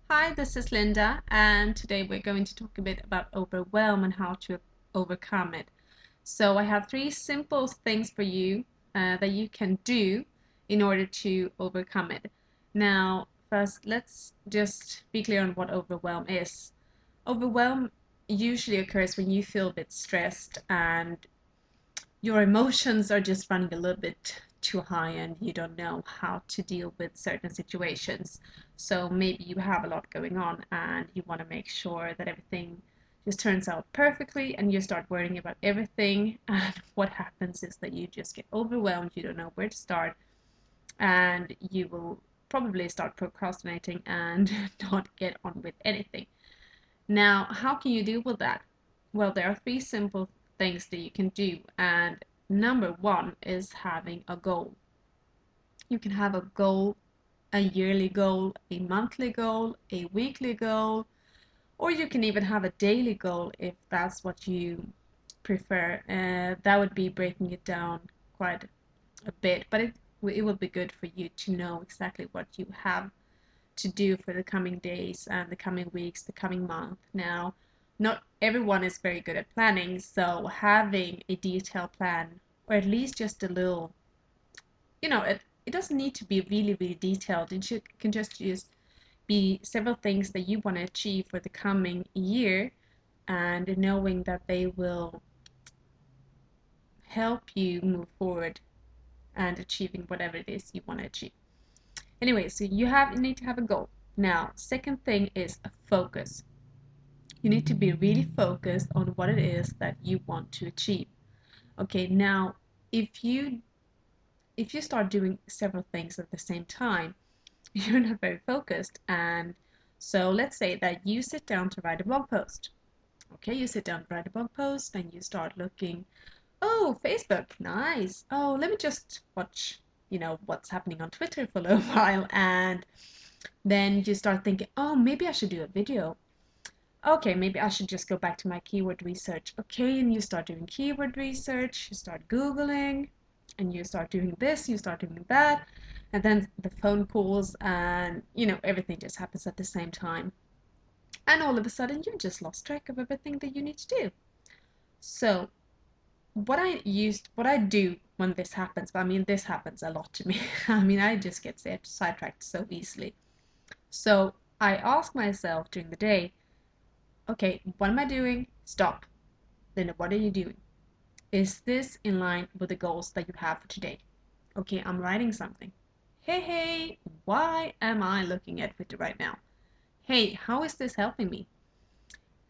Hi, this is Linda, and today we're going to talk a bit about overwhelm and how to overcome it. So, I have three simple things for you that you can do in order to overcome it. Now, first, let's just be clear on what overwhelm is. Overwhelm usually occurs when you feel a bit stressed and your emotions are just running a little bit too high and you don't know how to deal with certain situations. So maybe you have a lot going on and you want to make sure that everything just turns out perfectly and you start worrying about everything. And what happens is that you just get overwhelmed, you don't know where to start, and you will probably start procrastinating and not get on with anything. Now, how can you deal with that? Well, there are three simple things that you can do, and number one is having a goal. You can have a goal, a yearly goal, a monthly goal, a weekly goal, or you can even have a daily goal if that's what you prefer. That would be breaking it down quite a bit, but it will be good for you to know exactly what you have to do for the coming days and the coming weeks, the coming month. Now, not everyone is very good at planning, so having a detailed plan, or at least just a little, it doesn't need to be really, really detailed. Can just be several things that you want to achieve for the coming year, and knowing that they will help you move forward and achieving whatever it is you want to achieve. Anyway, so you need to have a goal. Now, second thing is a focus. You need to be really focused on what it is that you want to achieve. Okay, now if you start doing several things at the same time, you're not very focused. And so let's say that you sit down to write a blog post. Okay, you sit down to write a blog post and you start looking, oh, Facebook, nice. Oh, let me just watch, what's happening on Twitter for a little while. And then you start thinking, oh, maybe I should do a video. Okay, maybe I should just go back to my keyword research. Okay, and you start doing keyword research, you start Googling, and you start doing this, you start doing that, and then the phone calls, and everything just happens at the same time. And all of a sudden, you just lost track of everything that you need to do. So, what I do when this happens, but I mean, this happens a lot to me. I mean, I just get sidetracked so easily. So, I ask myself during the day, okay, what am I doing? Stop. Then what are you doing? Is this in line with the goals that you have for today? Okay, I'm writing something. Hey, why am I looking at Twitter right now? Hey, how is this helping me?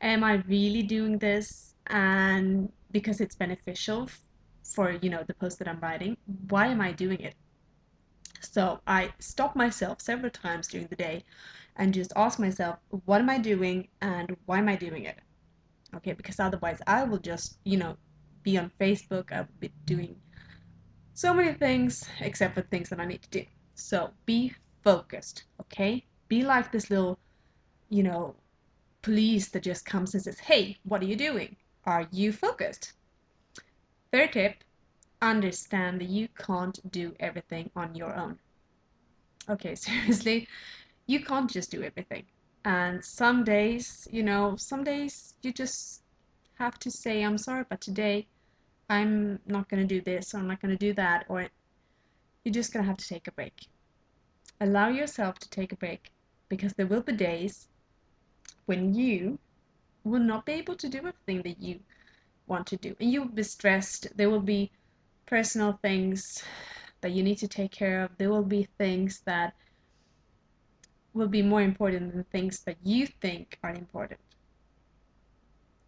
Am I really doing this and because it's beneficial for, the post that I'm writing? Why am I doing it? So I stop myself several times during the day and just ask myself, what am I doing and why am I doing it? Okay, because otherwise I will just, be on Facebook, I will be doing so many things except for things that I need to do. So be focused, okay? Be like this little, you know, police that just comes and says, hey, what are you doing? Are you focused? Third tip, understand that you can't do everything on your own. Okay, seriously, you can't just do everything. And some days you just have to say, I'm sorry, but today I'm not going to do this or I'm not going to do that, or you're just going to have to take a break. Allow yourself to take a break because there will be days when you will not be able to do everything that you want to do and you'll be stressed. There will be personal things that you need to take care of. There will be things that will be more important than things that you think are important.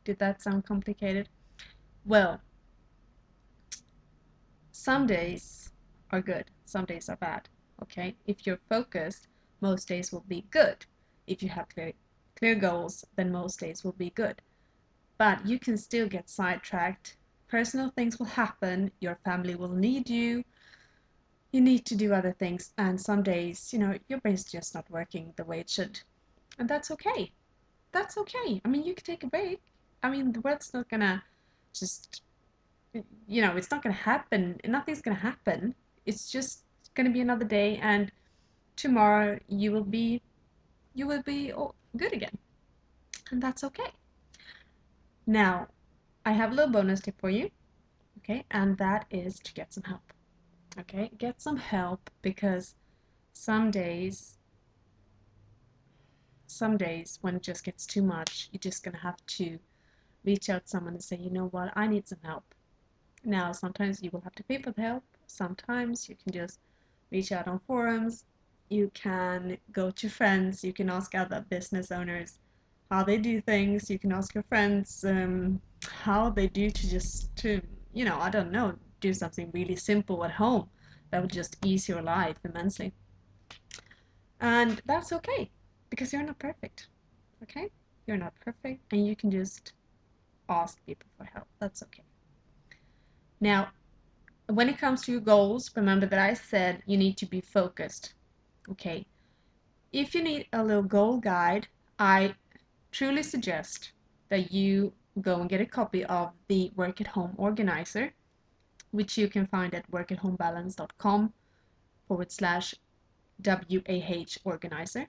Did that sound complicated? Well, some days are good, some days are bad. Okay? If you're focused, most days will be good. If you have clear goals, then most days will be good. But you can still get sidetracked. Personal things will happen, your family will need you need to do other things, and some days, your brain's just not working the way it should. And that's okay. That's okay. I mean, you can take a break. I mean, the world's not gonna just it's not going to happen. Nothing's going to happen. It's just going to be another day, and tomorrow you will be good again. And that's okay. Now, I have a little bonus tip for you, okay? And that is to get some help, okay? Get some help because some days when it just gets too much, you're just gonna have to reach out to someone and say, you know what, I need some help. Now, sometimes you will have to pay for the help. Sometimes you can just reach out on forums. You can go to friends. You can ask other business owners how they do things. You can ask your friends how they do to, I don't know, do something really simple at home that would just ease your life immensely. And that's okay because you're not perfect. Okay? You're not perfect and you can just ask people for help. That's okay. Now, when it comes to your goals, remember that I said you need to be focused. Okay. If you need a little goal guide, I truly suggest that you go and get a copy of the Work at Home Organizer, which you can find at workathomebalance.com/WAH organizer.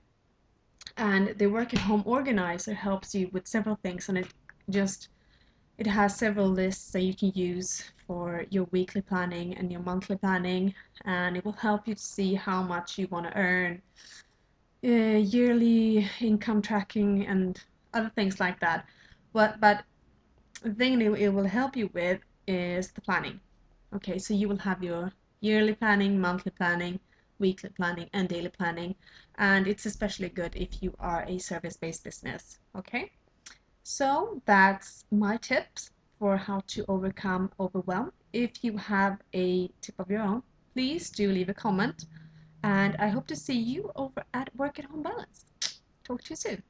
And the Work at Home Organizer helps you with several things, and it has several lists that you can use for your weekly planning and your monthly planning, and it will help you to see how much you want to earn, yearly income tracking, and other things like that. But the thing it will help you with is the planning. Okay, so you will have your yearly planning, monthly planning, weekly planning, and daily planning, and it's especially good if you are a service-based business. Okay. So that's my tips for how to overcome overwhelm. If you have a tip of your own, please do leave a comment. And I hope to see you over at Work at Home Balance. Talk to you soon.